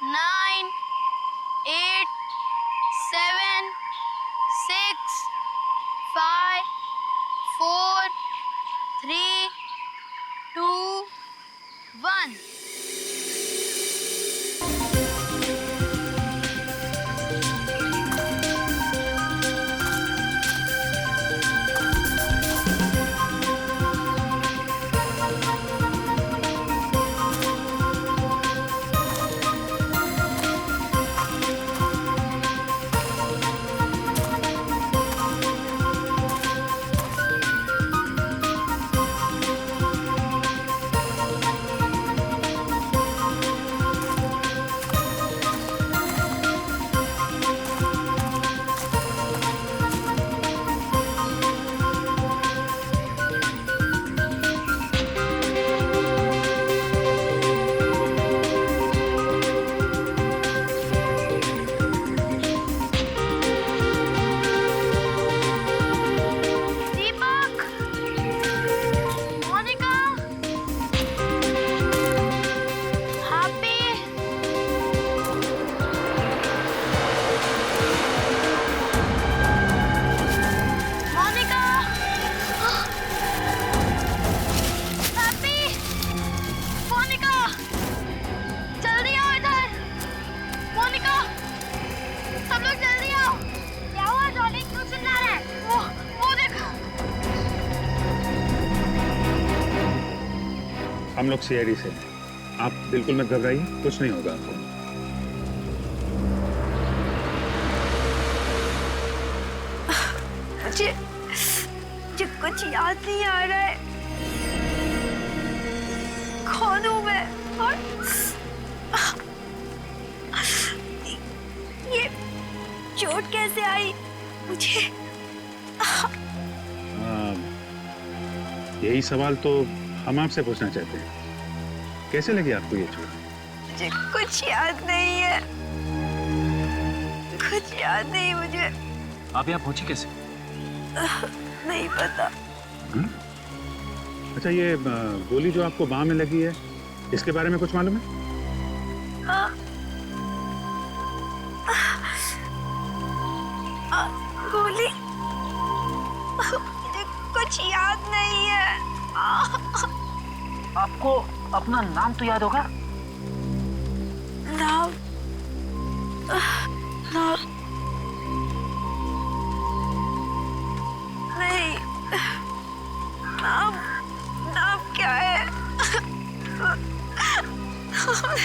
9, 8, 7, 6, 5, 4, 3, 2, 1. दीपक, Monika, happy, Monika, happy, Monika, जल्दी आओ इधर। मोनिका, सब लोग जल्दी आओ। क्या हुआ डॉली, क्यों चिल्ला रहा है? वो देखो। हम लोग सीआईडी से हैं। आप बिल्कुल मत घबराइए, कुछ नहीं होगा आपको। मुझे कुछ याद नहीं आ रहा है। कौन हूँ मैं और ये चोट कैसे आई मुझे? यही सवाल तो हम आपसे पूछना चाहते हैं। कैसे लगी आपको ये चोट? मुझे कुछ याद नहीं है, कुछ याद नहीं मुझे। आप यहाँ पहुंची कैसे? नहीं पता। अच्छा, ये गोली जो आपको बाह में लगी है, इसके बारे में कुछ मालूम है? गोली, मुझे कुछ याद नहीं है। आपको अपना नाम तो याद होगा? नाम, नाम नहीं। नाम, नाम क्या है?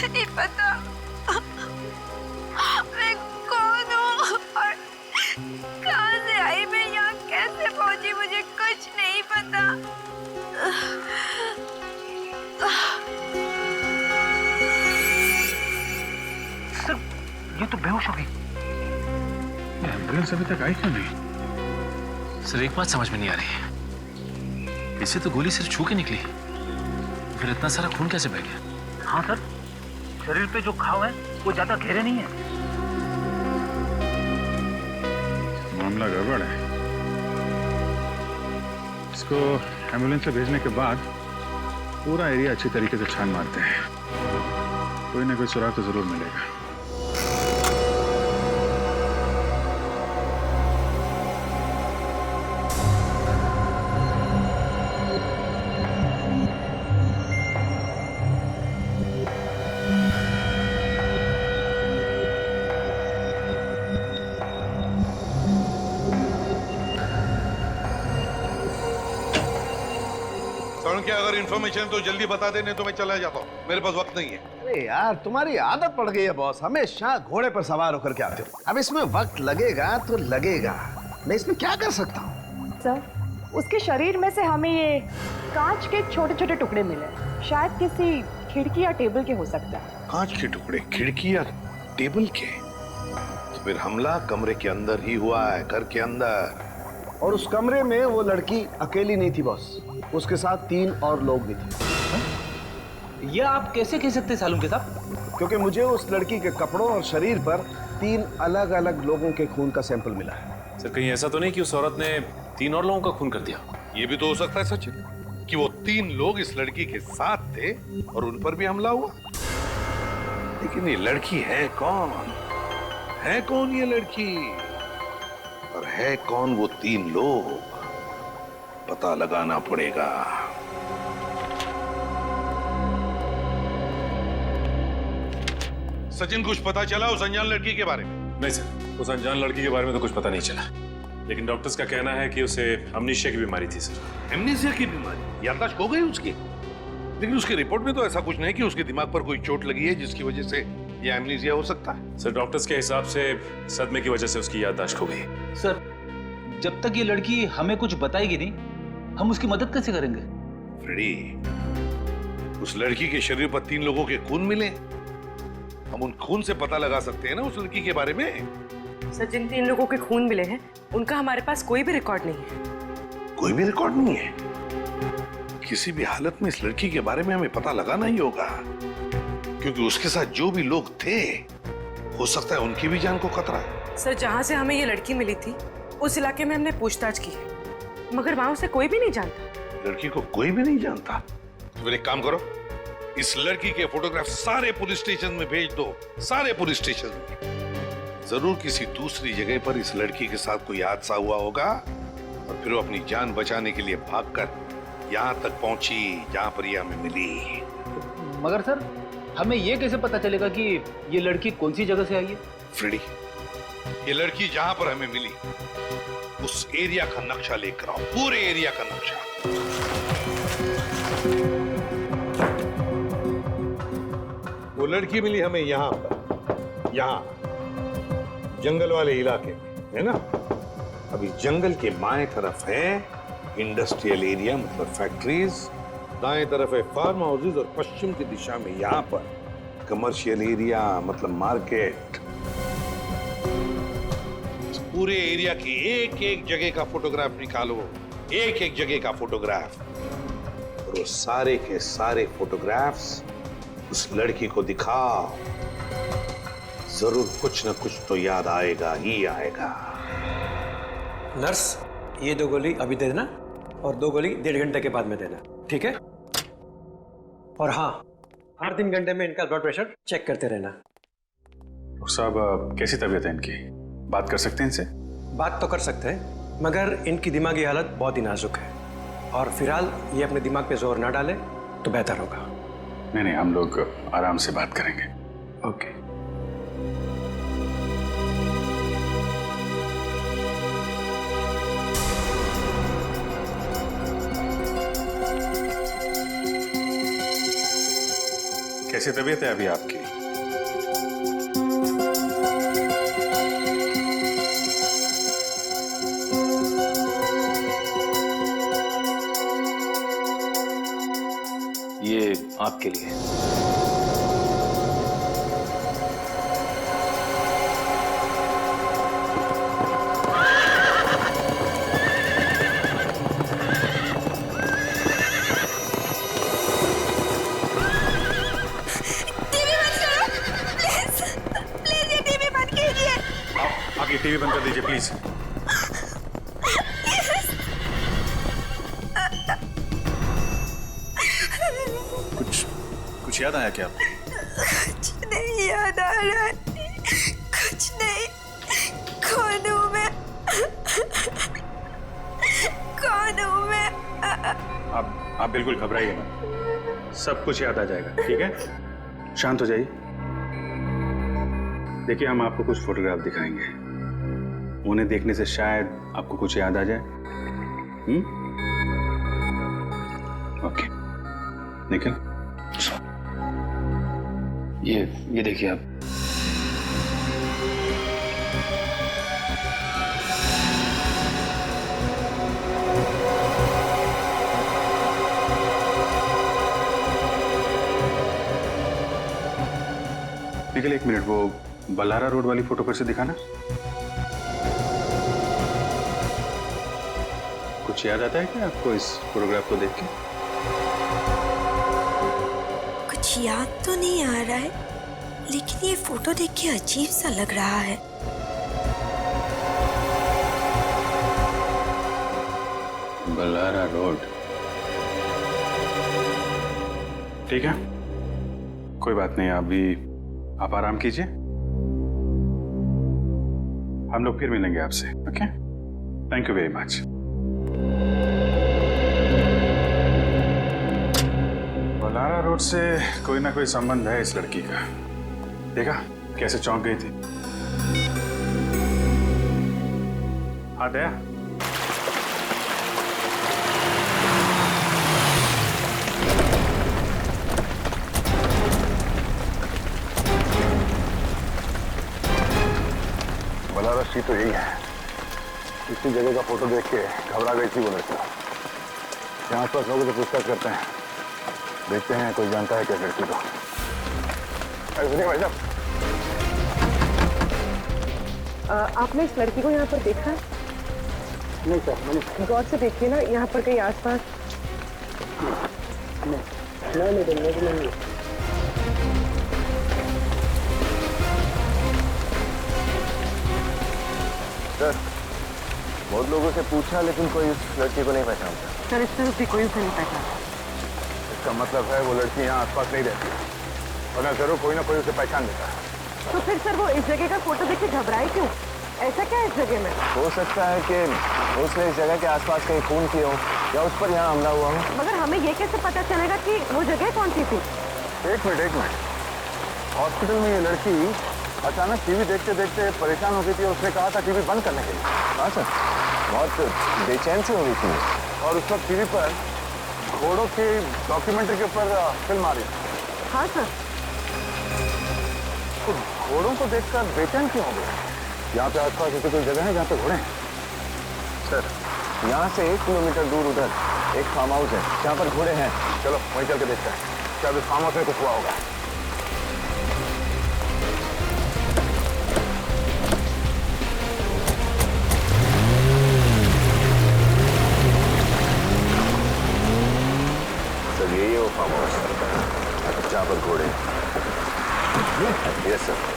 नहीं पता। मैं कौन हूँ और कहाँ से आई, मैं यहाँ कैसे पहुंची, मुझे कुछ नहीं पता। सर, ये तो बेहोश हो गई। एम्बुलेंस अभी तक आई क्यों नहीं? सर, एक बात समझ में नहीं आ रही। इसे तो गोली सिर्फ छू के निकली, फिर इतना सारा खून कैसे बह गया? हाँ सर, शरीर पे जो घाव है वो ज्यादा गहरे नहीं है। मामला गड़बड़ है। इसको एम्बुलेंस से भेजने के बाद पूरा एरिया अच्छी तरीके से छान मारते हैं। कोई ना कोई सुराग तो जरूर मिलेगा। क्या अगर इन्फॉर्मेशन तो जल्दी बता देने तो मैं चला जाता हूँ, मेरे पास वक्त नहीं है। अरे यार, तुम्हारी आदत पड़ गई है बॉस, हमेशा घोड़े पर सवार होकर के आते हो। अब इसमें वक्त लगेगा तो लगेगा, मैं इसमें क्या कर सकता हूँ? सर, उसके शरीर में से हमें ये कांच के छोटे छोटे टुकड़े मिले, शायद किसी खिड़की या टेबल के हो सकता है। कांच के टुकड़े, खिड़की या टेबल के? तो फिर हमला कमरे के अंदर ही हुआ है, घर के अंदर। और उस कमरे में वो लड़की अकेली नहीं थी बॉस, उसके साथ 3 और लोग भी थे। ये आप कैसे कह सकते सालूम के साहब? क्योंकि मुझे उस लड़की के कपड़ों और शरीर पर 3 अलग अलग लोगों के खून का सैंपल मिला है। सर, कहीं ऐसा तो नहीं कि उस औरत ने 3 और लोगों का खून कर दिया? ये भी तो हो सकता है सचिन कि वो 3 लोग इस लड़की के साथ थे और उन पर भी हमला हुआ। लेकिन ये लड़की है कौन? है कौन ये लड़की? और है कौन वो 3 लोग? पता लगाना पड़ेगा। सचिन, कुछ पता चला उस अनजान लड़की के बारे में? नहीं सर, उस अनजान लड़की के बारे में तो कुछ पता नहीं चला, लेकिन डॉक्टर्स का कहना है कि उसे अमनीशिया की बीमारी थी सर। एमनेसिया की बीमारी? याददाश्त खो गई उसकी? लेकिन उसकी रिपोर्ट में तो ऐसा कुछ नहीं कि उसके दिमाग पर कोई चोट लगी है जिसकी वजह से ये एमनेसिया हो सकता है। सर डॉक्टर्स के हिसाब से सदमे की वजह से उसकी याददाश्त खो गई। सर, जब तक ये लड़की हमें कुछ बताएगी नहीं, हम उसकी मदद कैसे करेंगे? फ्रेडी, उस लड़की के शरीर पर 3 लोगों के खून मिले। हम उन खून से पता लगा सकते हैं ना उस लड़की के बारे में। सर, जिन 3 लोगों के खून मिले हैं उनका हमारे पास कोई भी रिकॉर्ड नहीं है। कोई भी रिकॉर्ड नहीं है? किसी भी हालत में इस लड़की के बारे में हमें पता लगाना ही होगा, क्योंकि उसके साथ जो भी लोग थे, हो सकता है उनकी भी जान को खतरा है। सर, जहां से हमें ये लड़की मिली थी उस इलाके में हमने पूछताछ की है, मगर वहां उसे कोई भी नहीं जानता। लड़की को कोई भी नहीं जानता? तो फिर एक काम करो, इस लड़की के फोटोग्राफ सारे पुलिस स्टेशन में भेज दो, सारे पुलिस स्टेशन में। जरूर किसी दूसरी जगह पर इस लड़की के साथ कोई हादसा हुआ होगा और फिर वो अपनी जान बचाने के लिए भागकर यहाँ तक पहुंची जहां पर ये हमें मिली। मगर सर, हमें ये कैसे पता चलेगा कि ये लड़की कौन सी जगह से आई है? फ्रेडी, ये लड़की जहां पर हमें मिली उस एरिया का नक्शा लेकर आओ, पूरे एरिया का नक्शा। वो लड़की मिली हमें यहाँ पर, यहाँ जंगल वाले इलाके में, है ना? अभी जंगल के बाएं तरफ है इंडस्ट्रियल एरिया, मतलब फैक्ट्रीज, दाएं तरफ है फार्म हाउसेज और पश्चिम की दिशा में यहाँ पर कमर्शियल एरिया, मतलब मार्केट। इस पूरे एरिया की एक एक जगह का फोटोग्राफ निकालो, एक एक जगह का फोटोग्राफ, और वो सारे के सारे फोटोग्राफ्स उस लड़की को दिखाओ। जरूर कुछ न कुछ तो याद आएगा ही आएगा। नर्स, ये 2 गोली अभी दे देना और 2 गोली 1.5 घंटे के बाद में देना, ठीक है? और हाँ, हर 3 घंटे में इनका ब्लड प्रेशर चेक करते रहना। डॉक्टर साहब, कैसी तबीयत है इनकी? बात कर सकते हैं इनसे? बात तो कर सकते हैं, मगर इनकी दिमागी हालत बहुत ही नाजुक है और फिलहाल ये अपने दिमाग पे जोर ना डाले तो बेहतर होगा। नहीं नहीं, हम लोग आराम से बात करेंगे। ओके। कैसी तबीयत है अभी आपकी? ये आपके लिए। टीवी बंद कर दीजिए प्लीज। कुछ याद आया क्या? कुछ नहीं याद आ रहा है, कुछ नहीं। कौन हूँ मैं? कौन हूँ मैं? आप बिल्कुल घबराइए मत, सब कुछ याद आ जाएगा, ठीक है? शांत हो जाइए। देखिए, हम आपको कुछ फोटोग्राफ दिखाएंगे, उन्हें देखने से शायद आपको कुछ याद आ जाए। ओके, निखिल, ये देखिए आप। निखिल, 1 मिनट, वो बल्हारा रोड वाली फोटो पर से दिखाना। कुछ याद आता है क्या आपको इस फोटोग्राफ को देख के? कुछ याद तो नहीं आ रहा है, लेकिन ये फोटो देख के अजीब सा लग रहा है। बल्हारा रोड, ठीक है, कोई बात नहीं। अभी आप आराम कीजिए, हम लोग फिर मिलेंगे आपसे। Okay, thank you very much. Balara road से कोई ना कोई संबंध है इस लड़की का। देखा कैसे चौंक गई थी। हाँ दया, बलारा स्ट्रीट तो यही है। इसी जगह का फोटो देख के घबरा गई थी वो लड़की। यहाँ आसपास लोगों से पूछताछ करते हैं, देखते हैं कोई जानता है क्या लड़की को। अरे भाई साहब, आपने इस लड़की को यहाँ पर देखा है? नहीं सर, मैंने गौर से देखिए ना, यहाँ पर कहीं आसपास। नहीं। सर, बहुत लोगों से पूछा लेकिन कोई इस लड़की को नहीं पहचानता। सर इस तरफ भी कोई उसे नहीं पहचाना। इसका मतलब है वो लड़की यहाँ आसपास नहीं रहती, वरना जरूर कोई ना कोई उसे पहचान देता है। तो फिर सर वो इस जगह का फोटो देख के घबराए क्यों? ऐसा क्या है इस जगह में? हो सकता है कि उसने इस जगह के आसपास कहीं खून किया हो या उस पर यहाँ हमला हुआ हो। मगर हमें ये कैसे पता चलेगा कि वो जगह कौन सी थी? एक मिनट। हॉस्पिटल में ये लड़की अचानक टीवी देखते देखते परेशान हो गई थी और उसने कहा था टीवी बंद करने के लिए। हाँ सर, बहुत बेचैन सी हो गई थी और उस वक्त टीवी पर घोड़ों की डॉक्यूमेंट्री के ऊपर फिल्म आ रही थी। हाँ सर। तो घोड़ों को देखकर बेचैन क्यों हो गए? यहाँ पे आसपास ऐसी कोई जगह है जहाँ पे घोड़े हैं? सर, यहाँ से 1 किलोमीटर दूर उधर एक फार्म हाउस है जहाँ पर घोड़े हैं। चलो वहीं चल के देखते हैं, शायद उस फार्म हाउस में कुछ हुआ होगा। सर यही है वो फार्म हाउस जहाँ पर घोड़े हैं। Yes sir.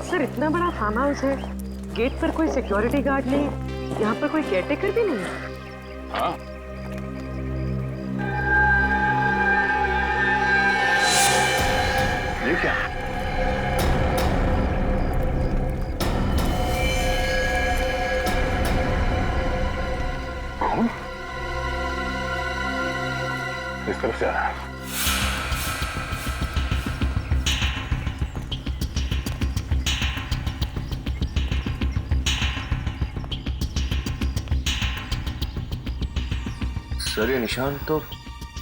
सर इतना बड़ा फार्म हाउस है, गेट पर कोई सिक्योरिटी गार्ड नहीं, यहाँ पर कोई केयरटेकर भी नहीं है। हाँ, ये क्या? कौन इस तरफ से आ रहा है? सर ये निशान तो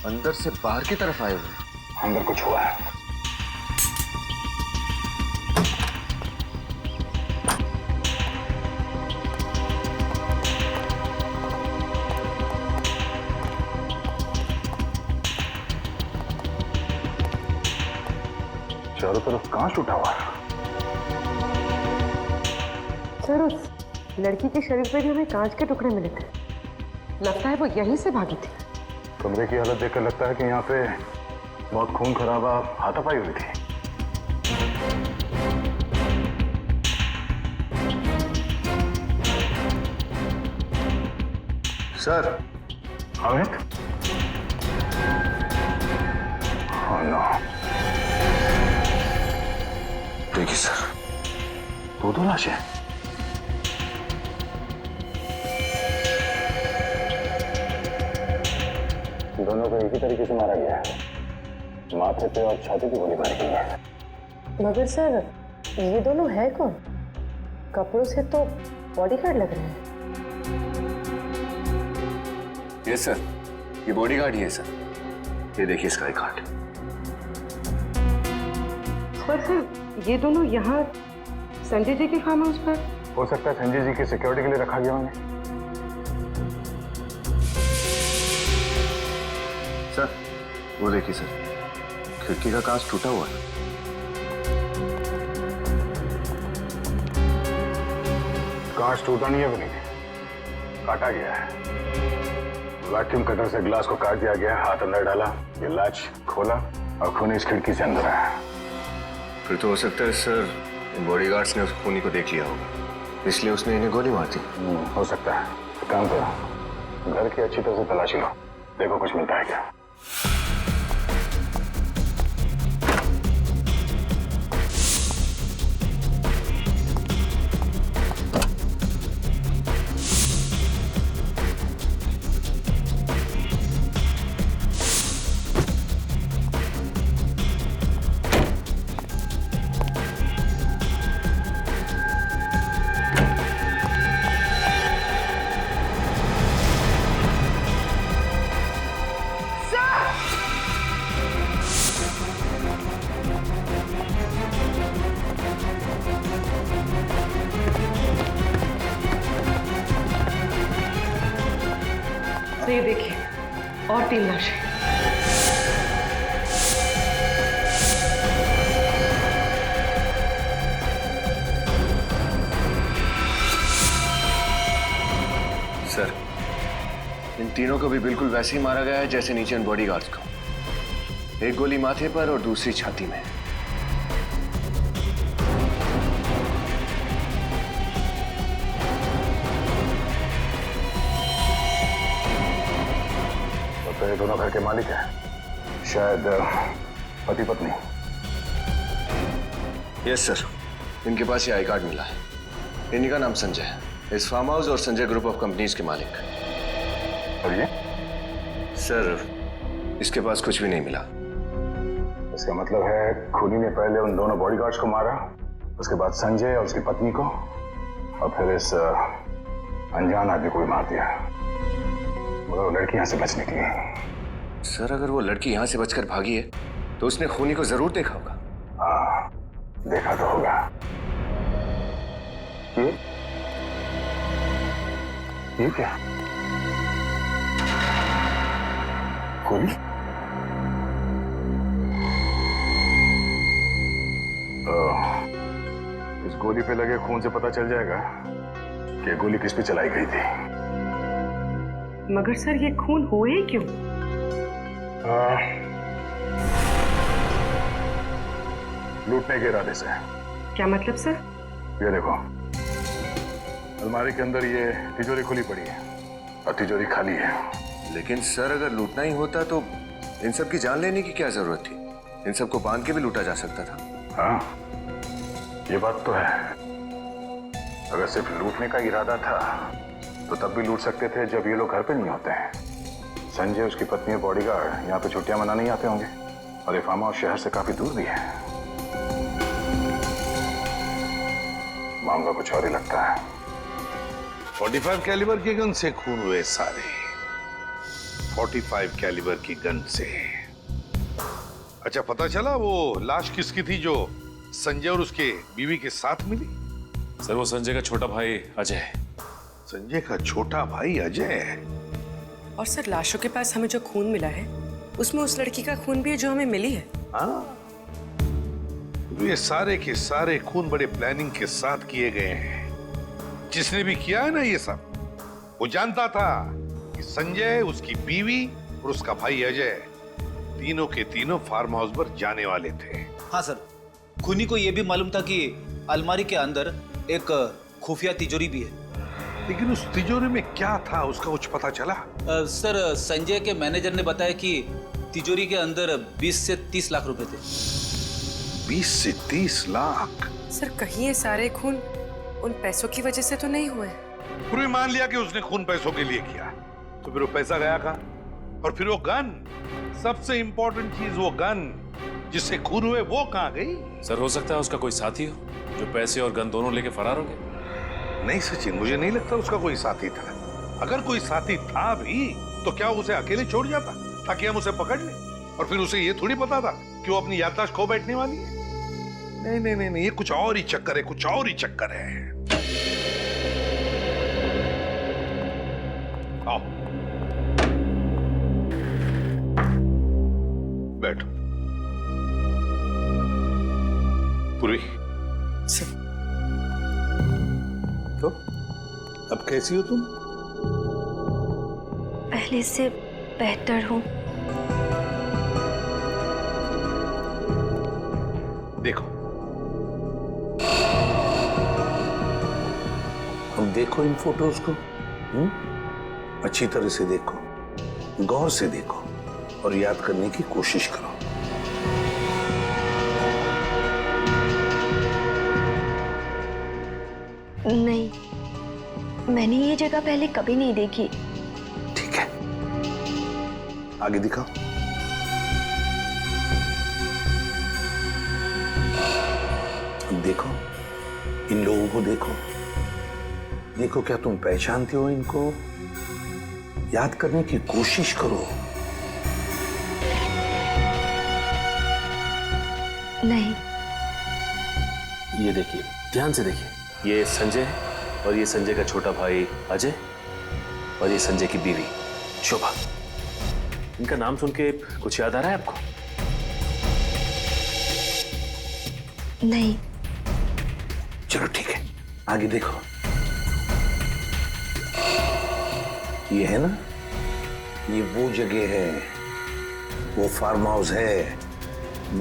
अंदर से बाहर की तरफ आए हुए। अंदर कुछ हुआ है। चारों तरफ कांच टूटा हुआ है। सर उस लड़की के शरीर पे भी हमें कांच के टुकड़े मिले थे, लगता है वो यहीं से भागी थी। कमरे की हालत देखकर लगता है कि यहाँ पे बहुत खून खराबा हाथापाई हुई थी। सर, अमित? Oh no. देखिए सर, दो लाशें। दोनों को एक ही तरीके से मारा गया है, माथे पे और छाती पे गोली मारी गई है। मगर सर ये दोनों है कौन? कपड़ों से तो बॉडीगार्ड लग रहे हैं। ये सर, ये बॉडीगार्ड ही है सर। ये देखिए इसका एक हाथ। पर सर ये दोनों यहाँ संजय जी के फार्म हाउस पर? हो सकता है संजय जी की सिक्योरिटी के लिए रखा गया उन्हें। सर वो देखिए सर, खिड़की का कांच टूटा हुआ है। कांच टूटा नहीं है भी नहीं, काटा गया है। वैक्यूम कटर से ग्लास को काट दिया गया, हाथ अंदर डाला, ये लैच खोला और खून इस खिड़की से अंदर आया। फिर तो हो सकता है सर इन बॉडीगार्ड्स ने उस खूनी को देख लिया होगा, इसलिए उसने इन्हें गोली मार दी। हो सकता है। तो काम करो, घर की अच्छी तरह से तलाशी लो, देखो कुछ मिलता है क्या। तो ये देखिए और 3 लाशें। सर इन तीनों को भी बिल्कुल वैसे ही मारा गया है जैसे नीचे इन बॉडीगार्ड्स को। एक गोली माथे पर और दूसरी छाती में। तो ये दोनों घर के मालिक हैं, शायद पति पत्नी। यस सर, इनके पास ये आई कार्ड मिला है। इन्हीं का नाम संजय है, इस फार्म हाउस और संजय ग्रुप ऑफ कंपनीज के मालिक। और ये? सर इसके पास कुछ भी नहीं मिला। इसका मतलब है खूनी ने पहले उन दोनों बॉडीगार्ड्स को मारा, उसके बाद संजय और उसकी पत्नी को, और फिर इस अनजान आदमी को भी मार दिया। मगर वो लड़की यहाँ से बच निकली। सर अगर वो लड़की यहाँ से बचकर भागी है तो उसने खूनी को जरूर देखा होगा। हाँ, देखा तो होगा। ये क्या? गोली? इस गोली पे लगे खून से पता चल जाएगा कि ये गोली किस पे चलाई गई थी। मगर सर ये खून हुए ही क्यों? लूटने के इरादे से। क्या मतलब सर? ये देखो, अलमारी के अंदर ये तिजोरी खुली पड़ी है और तिजोरी खाली है। लेकिन सर अगर लूटना ही होता तो इन सब की जान लेने की क्या जरूरत थी? इन सबको बांध के भी लूटा जा सकता था। हाँ, ये बात तो है। अगर सिर्फ लूटने का इरादा था तो तब भी लूट सकते थे जब ये लोग घर पे नहीं होते हैं। संजय, उसकी पत्नी और बॉडीगार्ड यहाँ पे छुट्टियां मनाने ही आते होंगे, और ये फार्म हाउस शहर से काफी दूर भी है। मामला कुछ और ही लगता है। 45 कैलिबर के गन से खून हुए सारे। 45 कैलिबर की गन से। अच्छा, पता चला वो लाश किसकी थी जो संजय और उसके बीवी के साथ मिली? सर वो संजय का छोटा भाई अजय है। संजय का छोटा भाई अजय? और सर लाशों के पास हमें जो खून मिला है उसमें उस लड़की का खून भी है जो हमें मिली है। हाँ, ये सारे के सारे खून बड़े प्लानिंग के साथ किए गए हैं। जिसने भी किया है ना ये सब, वो जानता था कि संजय, उसकी बीवी और उसका भाई अजय तीनों के तीनों फार्म हाउस पर जाने वाले थे। हाँ सर, खूनी को यह भी मालूम था कि अलमारी के अंदर एक खुफिया तिजोरी भी है। लेकिन उस तिजोरी में क्या था, उसका कुछ पता चला? सर संजय के मैनेजर ने बताया कि तिजोरी के अंदर 20 से 30 लाख रुपए थे। 20 से 30 लाख? सर कहीं ये सारे खून उन पैसों की वजह से तो नहीं हुए? पूरी मान लिया कि उसने खून पैसों के लिए किया, तो फिर वो पैसा गया कहाँ? और फिर वो गन, सबसे इंपॉर्टेंट चीज, वो गन जिससे खून हुए, वो कहाँ गई? सर हो सकता है उसका कोई साथी हो जो पैसे और गन दोनों लेके फरार हो गए। नहीं सचिन, मुझे नहीं लगता उसका कोई साथी था। अगर कोई साथी था भी तो क्या उसे अकेले छोड़ जाता ताकि हम उसे पकड़ लें? और फिर उसे ये थोड़ी पता था कि वो अपनी याददाश्त खो बैठने वाली है। नहीं नहीं नहीं, ये कुछ और ही चक्कर है, कुछ और ही चक्कर है। आओ बैठो। पूरी तो अब कैसी हो तुम? पहले से बेहतर हूँ। देखो, अब देखो इन फोटोज को। अच्छी तरह से देखो, गौर से देखो और याद करने की कोशिश करो। नहीं, मैंने ये जगह पहले कभी नहीं देखी। ठीक है, आगे दिखाओ। देखो, इन लोगों को देखो। देखो, क्या तुम पहचानते हो इनको? याद करने की कोशिश करो। नहीं। ये देखिए, ध्यान से देखिए। ये संजय है और ये संजय का छोटा भाई अजय और ये संजय की बीवी शोभा। इनका नाम सुन के कुछ याद आ रहा है आपको? नहीं। चलो ठीक है, आगे देखो। ये है ना, ये वो जगह है, वो फार्म हाउस है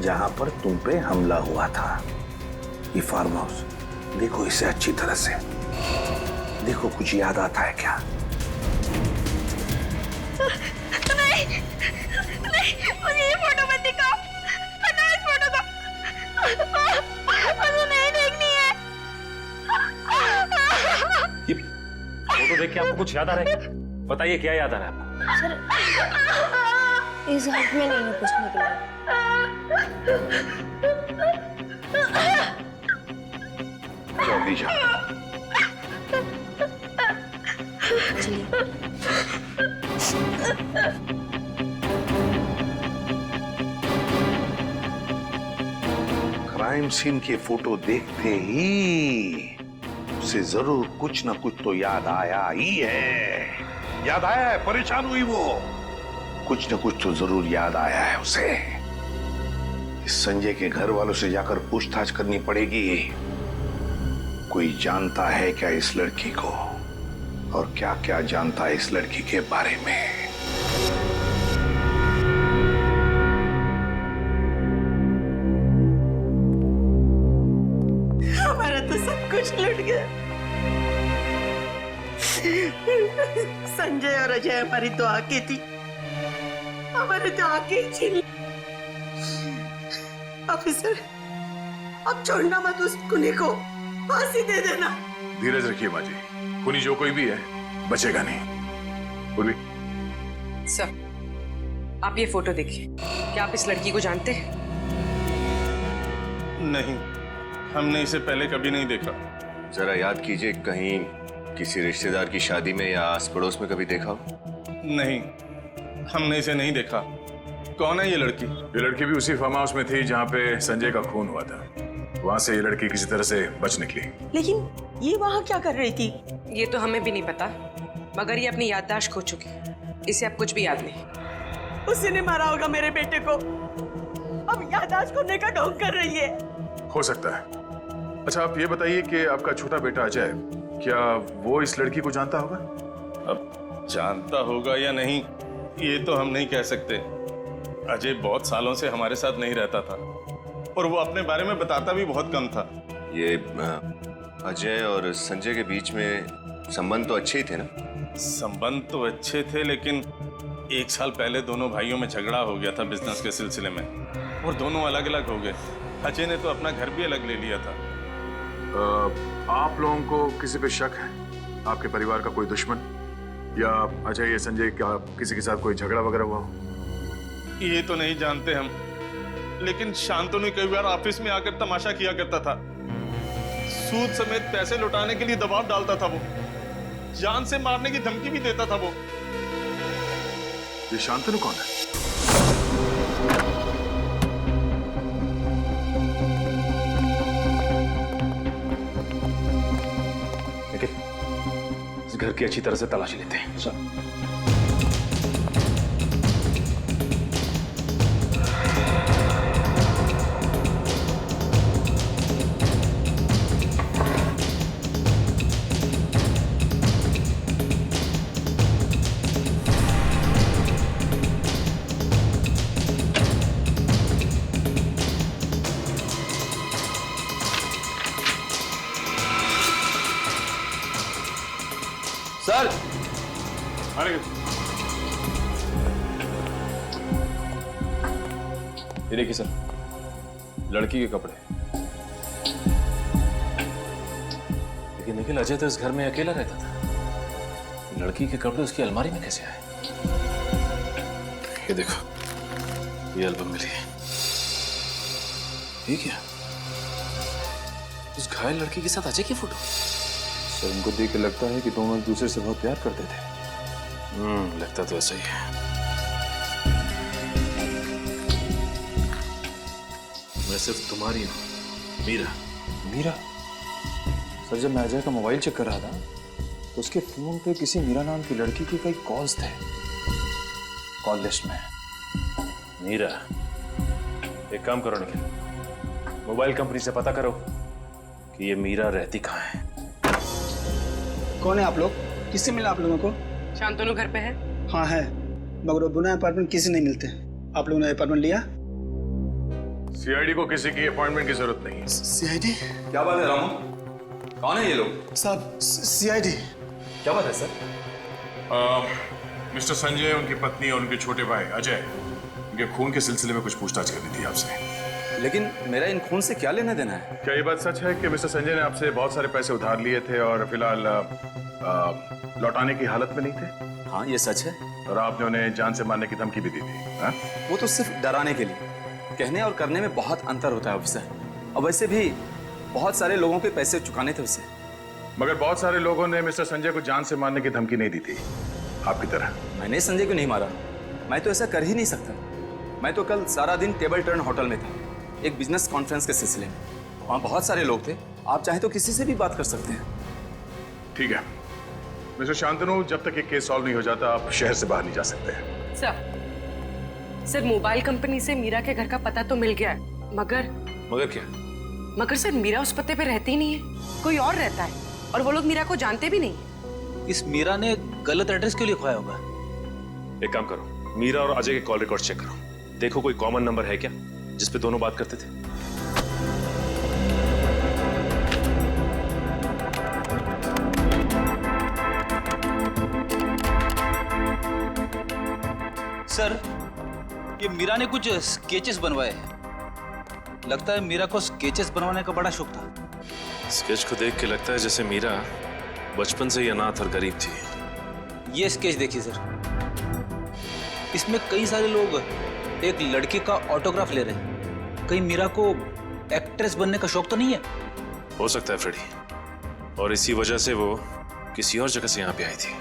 जहां पर तुम पे हमला हुआ था। ये फार्म हाउस देखो इसे अच्छी तरह से। देखो, कुछ याद आता है क्या? नहीं, नहीं, मुझे ये फोटो मत दिखाओ। हटाओ इस फोटो को। मुझे नहीं देखनी है। ये फोटो देख के आपको कुछ याद आ रहा है क्या? बताइए, क्या याद आ रहा है आपको? सर, इस हाथ में नहीं है पूछने के लिए। जल्दी जा। क्राइम सीन के फोटो देखते ही उसे जरूर कुछ ना कुछ तो याद आया ही है। याद आया है, परेशान हुई वो। कुछ ना कुछ तो जरूर याद आया है उसे। इस संजय के घर वालों से जाकर पूछताछ करनी पड़ेगी। कोई जानता है क्या इस लड़की को, और क्या क्या जानता है इस लड़की के बारे में। हमारा तो सब कुछ लुट गया। संजय और अजय हमारी तो आंखें थी, हमारे तो आंखें छीन। ऑफिसर, अब छोड़ना मत उस कुनी को, फांसी दे देना। धीरज रखिए माँ जी, कुनी जो कोई भी है बचेगा नहीं। पूर्वी, सर, आप ये फोटो देखिए। क्या आप इस लड़की को जानते हैं? नहीं, हमने इसे पहले कभी नहीं देखा। जरा याद कीजिए, कहीं किसी रिश्तेदार की शादी में या आस पड़ोस में कभी देखा हो? नहीं, हमने इसे नहीं देखा। कौन है ये लड़की? ये लड़की भी उसी फार्म हाउस में थी जहाँ पे संजय का खून हुआ था। वहां से ये लड़की किसी तरह से बच निकली। लेकिन ये वहां क्या कर रही थी? ये तो हमें भी नहीं पता, मगर ये अपनी याददाश्त खो चुकी है। इसे अब कुछ भी याद नहीं। उसी ने मारा होगा मेरे बेटे को, अब याददाश्त खोने का ढोंग कर रही है। हो सकता है। अच्छा, आप ये बताइए कि आपका छोटा बेटा अजय, क्या वो इस लड़की को जानता होगा? अब जानता होगा या नहीं, ये तो हम नहीं कह सकते। अजय बहुत सालों से हमारे साथ नहीं रहता था और वो अपने बारे में बताता भी बहुत कम था। ये अजय और संजय के बीच में संबंध तो अच्छे ही थे ना? संबंध तो अच्छे थे, लेकिन 1 साल पहले दोनों भाइयों में झगड़ा हो गया था बिजनेस के सिलसिले में, और दोनों अलग अलग हो गए। अजय ने तो अपना घर भी अलग ले लिया था। आप लोगों को किसी पे शक है? आपके परिवार का कोई दुश्मन, या अजय या संजय का किसी के साथ कोई झगड़ा वगैरह हुआ हो? ये तो नहीं जानते हम, लेकिन शांतनु कई बार ऑफिस में आकर तमाशा किया करता था। सूद समेत पैसे लौटाने के लिए दबाव डालता था वो, जान से मारने की धमकी भी देता था वो। ये शांतनु कौन है? इस घर की अच्छी तरह से तलाशी लेते हैं। सर, सर अरे ये देखिए सर, लड़की के कपड़े। लेकिन निखिल, अजय तो इस घर में अकेला रहता था, लड़की के कपड़े उसकी अलमारी में कैसे आए? ये देखो, ये एल्बम मिली है। ये क्या? उस घायल लड़की के साथ अजय की फोटो? सर उनको देख के लगता है कि दोनों एक दूसरे से बहुत प्यार करते थे। लगता तो ऐसा ही है। मैं सिर्फ तुम्हारी हूं, मीरा। मीरा? सर जब मैं अजय का मोबाइल चेक कर रहा था तो उसके फोन पे किसी मीरा नाम की लड़की के कई कॉल्स थे कॉल लिस्ट में। मीरा? एक काम करो निखिल, मोबाइल कंपनी से पता करो कि ये मीरा रहती कहाँ है। कौन है आप लोग? किससे मिला आप लोगों को? शांतनु घर पे है? हाँ है, मगर वो बुना अपार्टमेंट किसी नहीं मिलते। आप लोगों ने अपार्टमेंट लिया? सीआईडी को किसी की अपॉइंटमेंट की जरूरत नहीं है। सीआईडी? क्या बात है रामू? कौन है ये लोग? साहब सीआईडी। क्या बात है सर? मिस्टर संजय, उनकी पत्नी और उनके छोटे भाई अजय, उनके खून के सिलसिले में कुछ पूछताछ करनी थी आपसे। लेकिन मेरा इन खून से क्या लेना देना है? क्या ये बात सच है कि मिस्टर संजय ने आपसे बहुत सारे पैसे उधार लिए थे और फिलहाल लौटाने की हालत में नहीं थे? हाँ ये सच है। और आपने उन्हें जान से मारने की धमकी भी दी थी? हाँ? वो तो सिर्फ डराने के लिए, कहने और करने में बहुत अंतर होता है ऑफिसर। और वैसे भी बहुत सारे लोगों के पैसे चुकाने थे उसे। मगर बहुत सारे लोगों ने मिस्टर संजय को जान से मारने की धमकी नहीं दी थी आपकी तरह। मैंने संजय को नहीं मारा, मैं तो ऐसा कर ही नहीं सकता। मैं तो कल सारा दिन टेबल टर्न होटल में था, एक बिजनेस कॉन्फ्रेंस के सिलसिले में। वहाँ बहुत सारे लोग थे, आप चाहे तो किसी से भी बात कर सकते हैं। ठीक है मिस्टर शांतनु, जब तक ये केस सॉल्व नहीं हो जाता आप शहर से बाहर नहीं जा सकते। सर मोबाइल कंपनी से मीरा के घर का पता तो मिल गया है, मगर क्या? मगर सर मीरा उस पते पे रहती ही नहीं है, कोई और रहता है, और वो लोग मीरा को जानते भी नहीं। इस मीरा ने गलत एड्रेस क्यों लिखवाया होगा? एक काम करो, मीरा और अजय के कॉल रिकॉर्ड चेक करो, देखो कोई कॉमन नंबर है क्या जिस पे दोनों बात करते थे। सर ये मीरा ने कुछ स्केचेस बनवाए हैं। लगता है मीरा को स्केचेस बनवाने का बड़ा शौक था। स्केच को देख के लगता है जैसे मीरा बचपन से ही अनाथ और गरीब थी। ये स्केच देखिए सर, इसमें कई सारे लोग एक लड़की का ऑटोग्राफ ले रहे हैं। कहीं मीरा को एक्ट्रेस बनने का शौक तो नहीं है? हो सकता है फ्रेडी, और इसी वजह से वो किसी और जगह से यहाँ पे आई थी।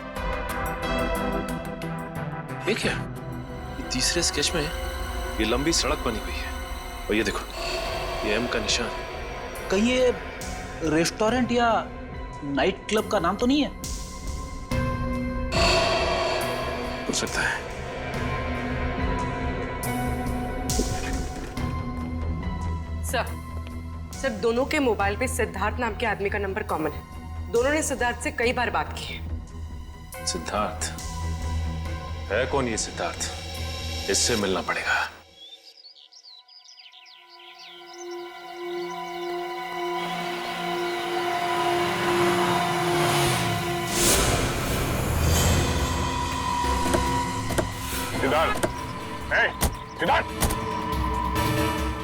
ये क्या? ये तीसरे स्केच में ये लंबी सड़क बनी हुई है, और ये देखो ये एम का निशान। कहीं ये रेस्टोरेंट या नाइट क्लब का नाम तो नहीं है? हो सकता है। सर दोनों के मोबाइल पे सिद्धार्थ नाम के आदमी का नंबर कॉमन है। दोनों ने सिद्धार्थ से कई बार बात की है। सिद्धार्थ है? कौन ये सिद्धार्थ? इससे मिलना पड़ेगा। सिद्धार्थ, सिद्धार्थ,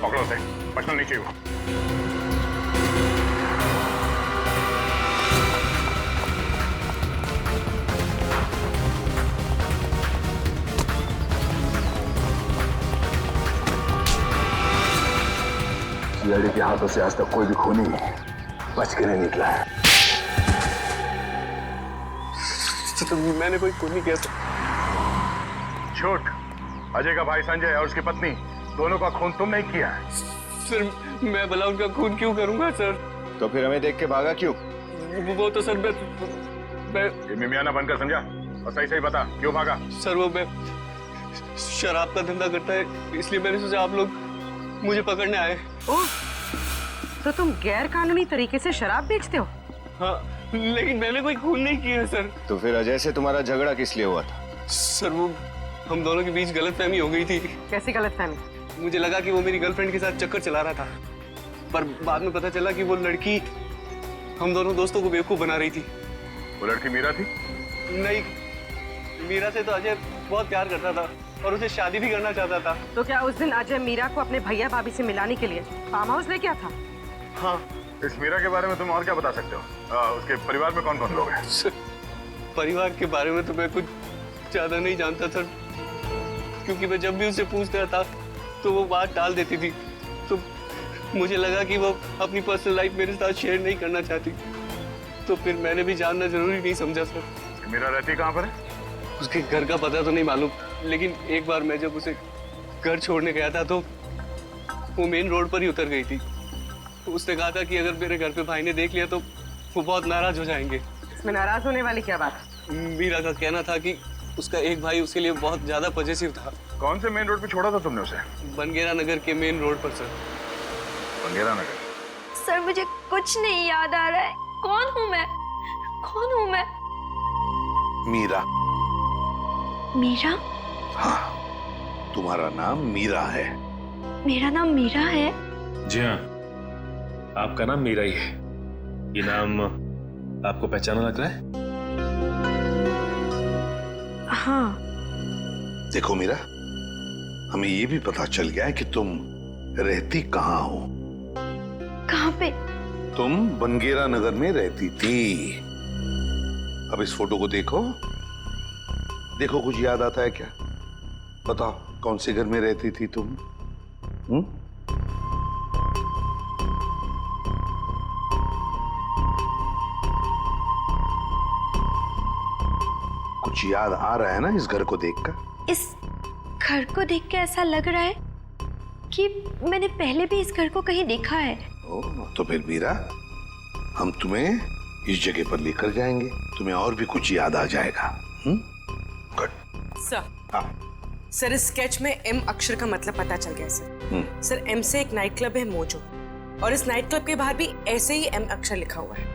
पकड़ो से, बचना नहीं चाहिए। सीआईडी के हाथों से आज तक कोई भी खूनी बच के नहीं निकला है। तो मैंने कोई खूनी कैसे? झूठ। अजय का भाई संजय और उसकी पत्नी दोनों का खून तुम नहीं किया है। सर मैं भला उनका खून क्यों करूंगा सर? तो फिर हमें देख के भागा क्यों? वो तो सर मैं ये मिमियाना बनकर समझा, और सही सही बता क्यों भागा? सर वो मैं शराब का धंधा करता है, इसलिए मैंने सोचा आप लोग मुझे पकड़ने आए। ओह, तो तुम गैर कानूनी तरीके से शराब बेचते हो? हाँ, लेकिन मैंने कोई खून नहीं किया सर। तो फिर अजय से तुम्हारा झगड़ा किस लिए हुआ था? सर वो हम दोनों के बीच गलतफहमी हो गई थी। कैसी गलतफहमी? मुझे लगा कि वो मेरी गर्लफ्रेंड के साथ चक्कर चला रहा था, पर बाद में पता चला कि वो लड़की हम दोनों दोस्तों को बेवकूफ बना रही थी। वो लड़की मीरा थी? नहीं, मीरा से तो अजय बहुत प्यार करता था और उसे शादी भी करना चाहता था। तो क्या उस दिन अजय मीरा को अपने भैया भाभी से मिलाने के लिए फार्म हाउस ले गया था? हाँ। इस मीरा के बारे में तुम और क्या बता सकते हो? उसके परिवार में कौन कौन लोग हैं? परिवार के बारे में तो मैं कुछ ज्यादा नहीं जानता सर, क्योंकि मैं जब भी उसे पूछता था तो वो बात टाल देती थी। तो मुझे लगा कि वो अपनी पर्सनल लाइफ मेरे साथ शेयर नहीं करना चाहती, तो फिर मैंने भी जानना जरूरी नहीं समझा सर। मीरा रहती कहाँ पर है? उसके घर का पता तो नहीं मालूम, लेकिन एक बार मैं जब उसे घर छोड़ने गया था तो वो मेन रोड पर ही उतर गई थी। उसने कहा था कि अगर मेरे घर पे भाई ने देख लिया तो वो बहुत नाराज हो जाएंगे। इसमें नाराज होने वाली क्या बात? मीरा का कहना था कि उसका एक भाई उसके लिए बहुत ज्यादा पॉजिटिव था। कौन से मेन रोड पे छोड़ा था तुमने उसे? बनगेरा नगर के मेन रोड पर सर। बनगेरा नगर? सर मुझे कुछ नहीं याद आ रहा है। कौन हूँ मैं? कौन हूँ मैं? मीरा। मीरा? हाँ, तुम्हारा नाम मीरा है। मेरा नाम मीरा है? जी हाँ, आपका नाम मीरा ही है। ये नाम आपको पहचाना लग रहा है? हाँ। देखो मीरा, हमें ये भी पता चल गया है कि तुम रहती कहाँ हो। कहाँ पे? तुम बनगेरा नगर में रहती थी। अब इस फोटो को देखो, देखो कुछ याद आता है क्या? बताओ कौन से घर में रहती थी तुम? कुछ याद आ रहा है ना इस घर को देखकर? इस घर को देख के ऐसा लग रहा है कि मैंने पहले भी इस घर को कहीं देखा है। तो फिर मीरा, हम तुम्हें इस जगह पर लेकर जाएंगे, तुम्हें और भी कुछ याद आ जाएगा। गुड। सर, सर इस स्केच में एम अक्षर का मतलब पता चल गया सर। सर एम से एक नाइट क्लब है मोजो, और इस नाइट क्लब के बाहर भी ऐसे ही एम अक्षर लिखा हुआ है।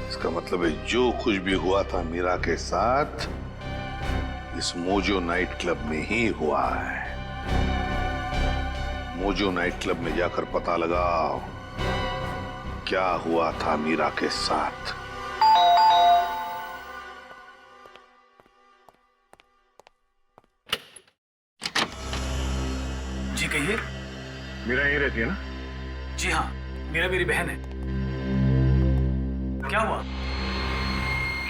इसका मतलब है जो कुछ भी हुआ था मीरा के साथ इस मोजो नाइट क्लब में ही हुआ है। मोजो नाइट क्लब में जाकर पता लगाओ क्या हुआ था मीरा के साथ। जी कहिए। मीरा यहीं रहती है ना? जी हाँ, मीरा मेरी बहन है। क्या हुआ?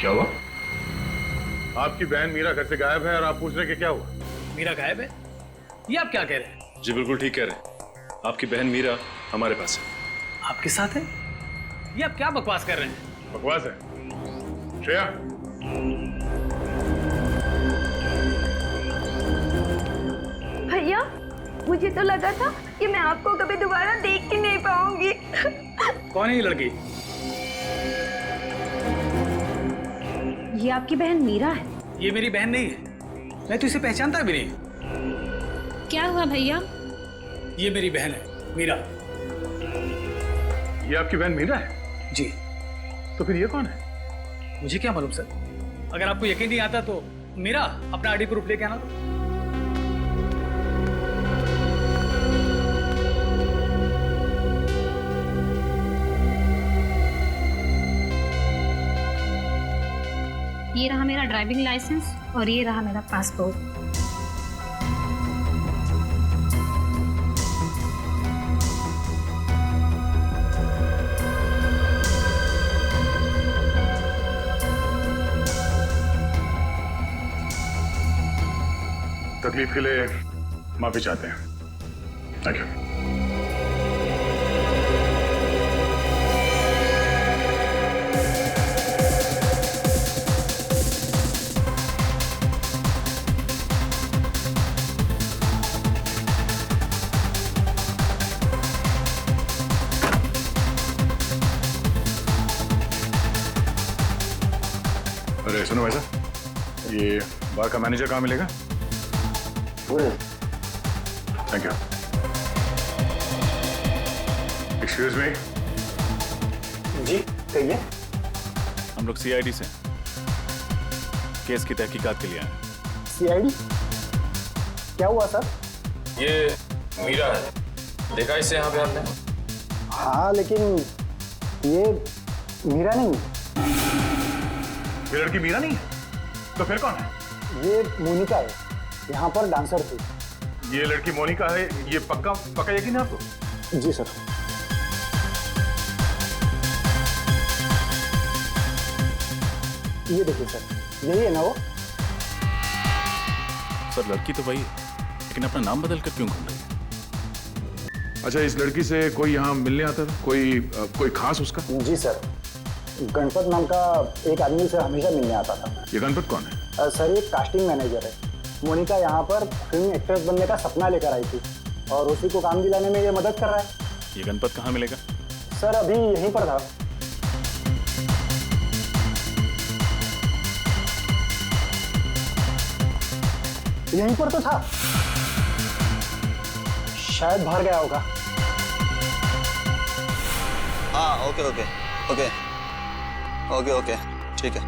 क्या हुआ? आपकी बहन मीरा घर से गायब है और आप पूछ रहे कि क्या हुआ? मीरा गायब है? ये आप क्या कह रहे हैं? जी बिल्कुल ठीक कह रहे हैं। आपकी बहन मीरा हमारे पास है। आपके साथ है? ये आप क्या बकवास कर रहे हैं? बकवास है? श्रेया, भैया मुझे तो लगा था कि मैं आपको कभी दोबारा देख ही नहीं पाऊंगी। कौन है ये लड़की? ये आपकी बहन मीरा है? ये मेरी बहन नहीं है, मैं तो इसे पहचानता भी नहीं। क्या हुआ भैया? ये मेरी बहन है मीरा। ये आपकी बहन मीरा है? जी। तो फिर ये कौन है? मुझे क्या मालूम सर, अगर आपको यकीन नहीं आता तो मीरा अपना आईडी प्रूफ लेके आना। तो ये रहा मेरा ड्राइविंग लाइसेंस और ये रहा मेरा पासपोर्ट। तकलीफ के लिए माफी चाहते हैं। Thank you. अरे सुनो भाई साहब, ये बार का मैनेजर कहाँ मिलेगा? Thank you. Excuse me. जी कहिए। हम लोग सीआईडी से केस की तहकीकात के लिए आए। सीआईडी? क्या हुआ सर? ये मीरा है, देखा इससे यहाँ पे आपने? हाँ लेकिन ये मीरा नहीं, ये लड़की मीरा नहीं है तो फिर कौन है? ये मोनिका है, यहाँ पर डांसर थी। ये लड़की मोनिका है, ये पक्का पक्का यकीन है आपको? जी सर। ये देखिए सर, यही है ना वो? सर लड़की तो वही है, लेकिन अपना नाम बदल कर क्यों घूम रही है? अच्छा, इस लड़की से कोई यहाँ मिलने आता था? कोई खास उसका? जी सर, गणपत नाम का एक आदमी से हमेशा मिलने आता था। ये गणपत कौन है? सर ये कास्टिंग मैनेजर है। मोनिका यहाँ पर फिल्म एक्ट्रेस बनने का सपना लेकर आई थी और उसी को काम दिलाने में ये मदद कर रहा है। ये गणपत कहाँ मिलेगा? सर अभी यहीं पर था। यहीं पर तो था, शायद बाहर गया होगा। हाँ okay okay okay okay okay ठीक है।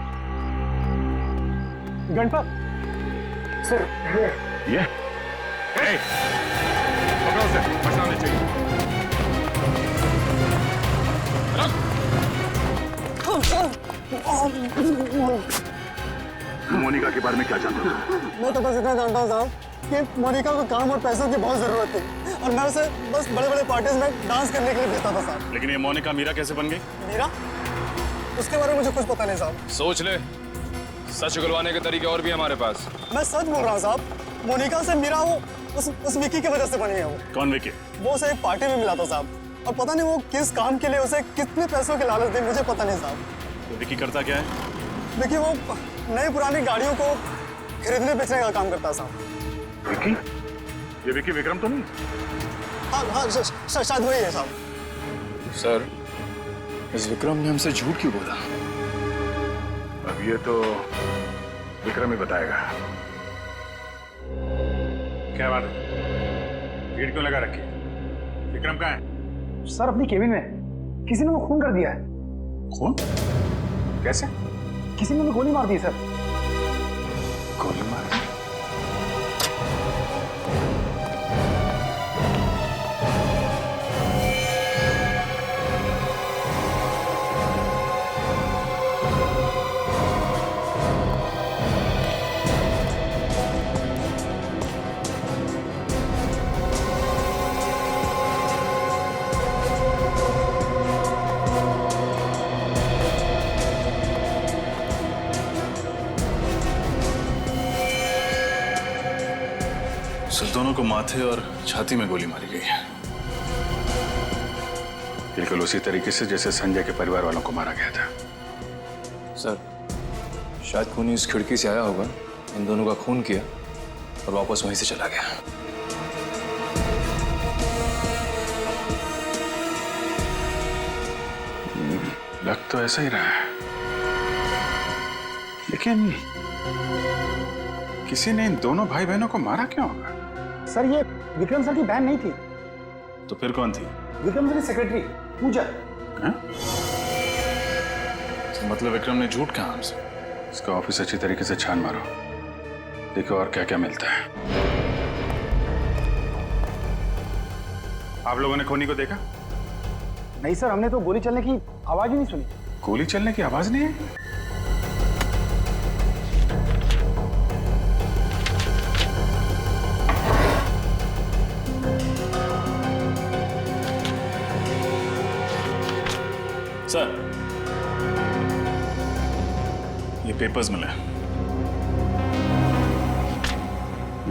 गणपत सर ये पकड़ो उसे, बचना नहीं चाहिए। मोनिका के बारे में क्या जानते हो? मैं तो बस इतना जानता हूँ साहब कि मोनिका को काम और पैसों की बहुत जरूरत थी और मैं उसे बस बड़े बड़े पार्टीज में डांस करने के लिए भेजता था साहब। लेकिन ये मोनिका मीरा कैसे बन गई? मीरा? उसके बारे में मुझे कुछ पता नहीं साहब। सोच ले, सच उगलवाने के तरीके और भी हमारे पास। मैं सच बोल रहा हूँ साहब, मोनिका से मीरा वो उस विकी की वजह से बनी है। वो कौन विकी? वो उसे एक पार्टी में मिला था साहब और पता नहीं वो किस काम के लिए उसे कितने पैसों की लालच दी, मुझे पता नहीं साहब। तो विकी करता क्या है? देखिए वो नई पुरानी गाड़ियों को खरीदने बेचने का काम करता है साहब। विकी? ये विकी विक्रम तो नहीं? हाँ शायद वही है साहब। सर, इस विक्रम ने हमसे झूठ क्यों बोला? अब ये तो विक्रम ही बताएगा। क्या बात है? भीड़ क्यों लगा रखी? विक्रम कहाँ है? सर अपनी केबिन में, किसी ने वो खून कर दिया है। खून? कैसे? किसी ने गोली मार दी सर। गोली मार दी? दोनों को माथे और छाती में गोली मारी गई है, बिल्कुल उसी तरीके से जैसे संजय के परिवार वालों को मारा गया था। सर, शायद खूनी इस खिड़की से आया होगा, इन दोनों का खून किया और वापस वहीं से चला गया। लग तो ऐसा ही रहा है, लेकिन किसी ने इन दोनों भाई बहनों को मारा क्यों होगा? सर ये विक्रम सर की बहन नहीं थी। तो फिर कौन थी? विक्रम सर की सेक्रेटरी पूजा। तो मतलब विक्रम ने झूठ कहा हमसे? इसका ऑफिस अच्छी तरीके से छान मारो, देखो और क्या क्या मिलता है। आप लोगों ने खूनी को देखा? नहीं सर, हमने तो गोली चलने की आवाज ही नहीं सुनी। गोली चलने की आवाज नहीं है? सर, ये पेपर्स मिले,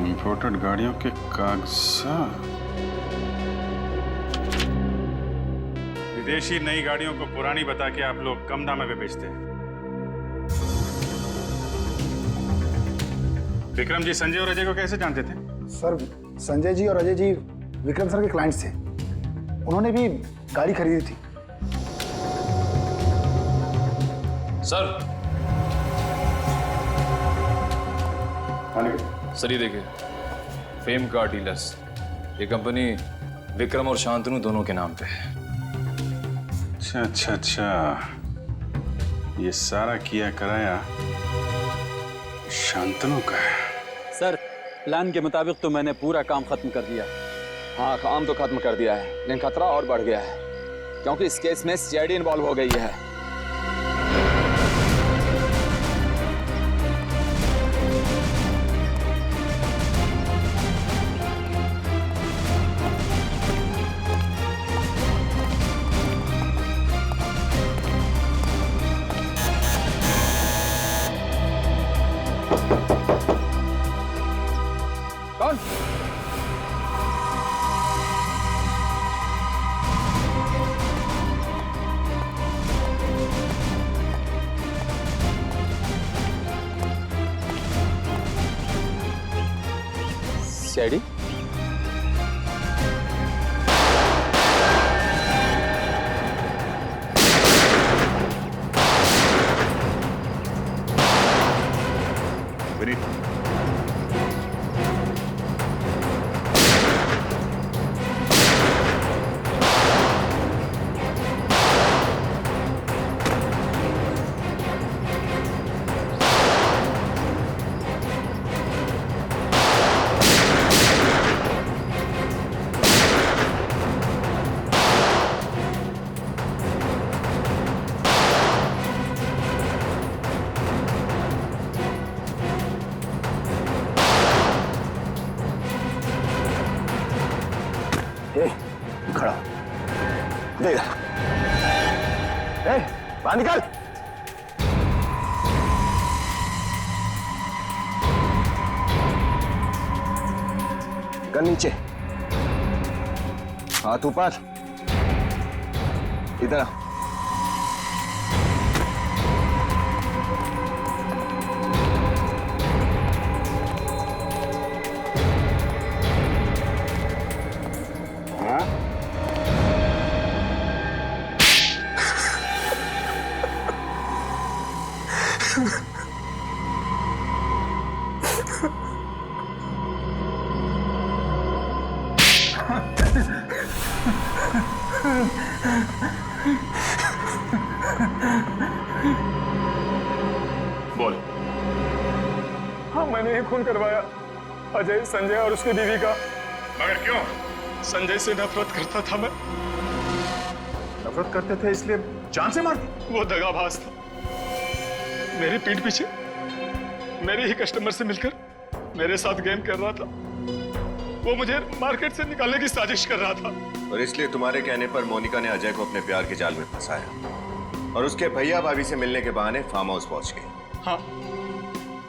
इंपोर्टेड गाड़ियों के कागजात। विदेशी नई गाड़ियों को पुरानी बता के आप लोग कम दाम में बेचते हैं। विक्रम जी संजय और अजय को कैसे जानते थे? सर संजय जी और अजय जी विक्रम सर के क्लाइंट्स थे, उन्होंने भी गाड़ी खरीदी थी। सर ये देखिए, फेम कार डीलर्स, ये कंपनी विक्रम और शांतनु दोनों के नाम पे है। अच्छा अच्छा अच्छा, ये सारा किया कराया शांतनु का है। सर प्लान के मुताबिक तो मैंने पूरा काम खत्म कर दिया। हाँ काम तो खत्म कर दिया है, लेकिन खतरा और बढ़ गया है क्योंकि इस केस में सीआईडी इन्वॉल्व हो गई है। सीआईडी? विनीत, खड़ा दे बाहर निकल। गन नीचे, हाथ ऊपर, इधर। बोल। हाँ, मैंने ही खून करवाया अजय, संजय और उसकी बीवी का। मगर क्यों? संजय से नफरत करता था मैं। नफरत करते थे इसलिए जान से मार दी? वो दगाबाज था। मेरी पीठ पीछे मेरे ही कस्टमर से मिलकर मेरे साथ गेम कर रहा था। वो मुझे मार्केट से निकालने की साजिश कर रहा था। और इसलिए तुम्हारे कहने पर मोनिका ने अजय को अपने प्यार के जाल में फंसाया और उसके भैया भाभी से मिलने के बहाने फार्म हाउस पहुंच गई। हाँ,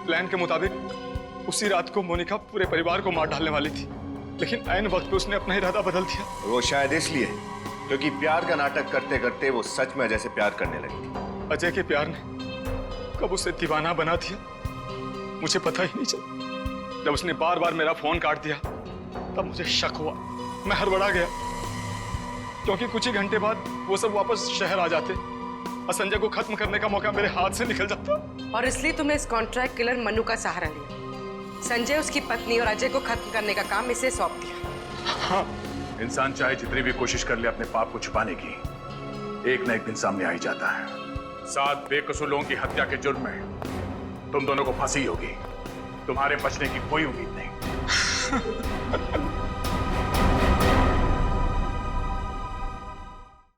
प्लान के मुताबिक उसी रात को मोनिका पूरे परिवार को मार डालने वाली थी, लेकिन ऐन वक्त पे उसने अपना इरादा बदल दिया। वो शायद इसलिए क्योंकि प्यार का नाटक करते करते वो सच में अजय से प्यार करने लगी। अजय के प्यार ने कब उसे दीवाना बना दिया मुझे पता ही नहीं चला। जब उसने बार बार मेरा फोन काट दिया तब मुझे शक हुआ। मैं हड़बड़ा गया क्योंकि कुछ ही घंटे बाद वो सब वापस शहर आ जाते और संजय को खत्म करने का मौका मेरे हाथ से निकल जाता। और इसलिए तुमने इस कॉन्ट्रैक्ट किलर मनु का सहारा लिया। संजय, उसकी पत्नी और अजय को खत्म करने का काम इसे सौंप दिया। हाँ, इंसान चाहे जितनी भी कोशिश कर ले अपने पाप को छुपाने की, एक न एक दिन सामने आ ही जाता है। 7 बेकसूर लोगों की हत्या के जुर्म में तुम दोनों को फांसी होगी। तुम्हारे बचने की कोई उम्मीद नहीं।